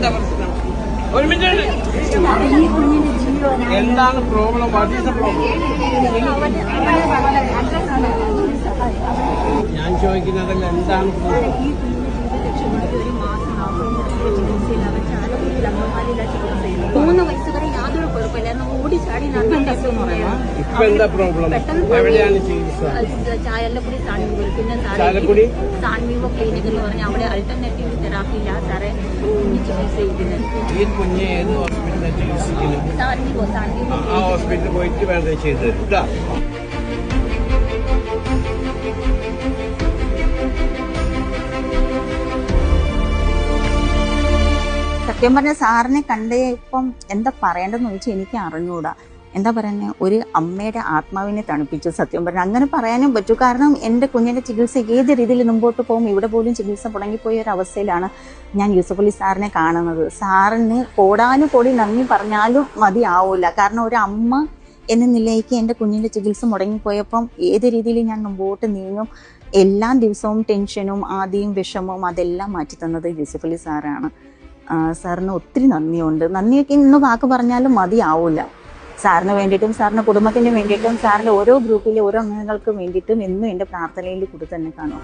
എന്താ പ്രശ്നം? ഒരു മിനിറ്റ്. എന്താണ് problem? What is the problem? ഞാൻ ചോദിക്കുന്നതല്ല, എന്താണ് പ്രോബ്ലം? മൂന്ന് വയസ്സ് വരെ യാതൊരു കുഴപ്പമില്ലായിരുന്നു. ഓടിച്ചാടി ഇപ്പൊ എന്താ പ്രോബ്ലം? എവിടെയാണ് ചികിത്സ? ചായലക്കുടി സാൻവീവോ, പിന്നെ സാൻവീവോ ക്ലിനിക് എന്ന് പറഞ്ഞാൽ അവിടെ അൾട്ടർനേറ്റീവ് തെറാപ്പി ഇല്ല സാറേ ചികിത്സ ചെയ്യുന്നത്. ഈ കുഞ്ഞെ ഏത് ഹോസ്പിറ്റലിൽ ചികിത്സിക്കുന്നത്? സാൻവീവോ. ആ ഹോസ്പിറ്റലിൽ പോയിട്ട് വേണ്ട ചെയ്ത് തരും. സത്യം പറഞ്ഞ സാറിനെ കണ്ടേ ഇപ്പം എന്താ പറയേണ്ടതെന്ന് ചോദിച്ചാൽ എനിക്ക് അറിഞ്ഞുകൂടാ. എന്താ പറയുന്നത്, ഒരു അമ്മയുടെ ആത്മാവിനെ തണുപ്പിച്ചു. സത്യം പറഞ്ഞാൽ അങ്ങനെ പറയാനും പറ്റൂ. കാരണം എൻ്റെ കുഞ്ഞിൻ്റെ ചികിത്സ ഏത് രീതിയിൽ മുമ്പോട്ട് പോകും, ഇവിടെ പോലും ചികിത്സ മുടങ്ങിപ്പോയ ഒരു അവസ്ഥയിലാണ് ഞാൻ യൂസഫലി സാറിനെ കാണുന്നത്. സാറിന് കോടാനുകോടി നന്ദി പറഞ്ഞാലും മതിയാവില്ല. കാരണം ഒരു അമ്മ എന്ന നിലയ്ക്ക് എൻ്റെ കുഞ്ഞിൻ്റെ ചികിത്സ മുടങ്ങിപ്പോയപ്പം ഏത് രീതിയിൽ ഞാൻ മുമ്പോട്ട് നീങ്ങും, എല്ലാ ദിവസവും ടെൻഷനും ആദ്യം വിഷമവും അതെല്ലാം മാറ്റി തന്നത് യൂസഫലി സാറാണ്. സാറിന് ഒത്തിരി നന്ദിയുണ്ട്. നന്ദിയൊക്കെ ഇന്ന് വാക്ക് പറഞ്ഞാലും മതിയാവില്ല. സാറിന് വേണ്ടിയിട്ടും സാറിൻ്റെ കുടുംബത്തിന് വേണ്ടിയിട്ടും സാറിൻ്റെ ഓരോ ഗ്രൂപ്പിലെ ഓരോ അംഗങ്ങൾക്കും വേണ്ടിയിട്ടും എന്നും എൻ്റെ പ്രാർത്ഥനയിൽ കൂടി തന്നെ കാണും.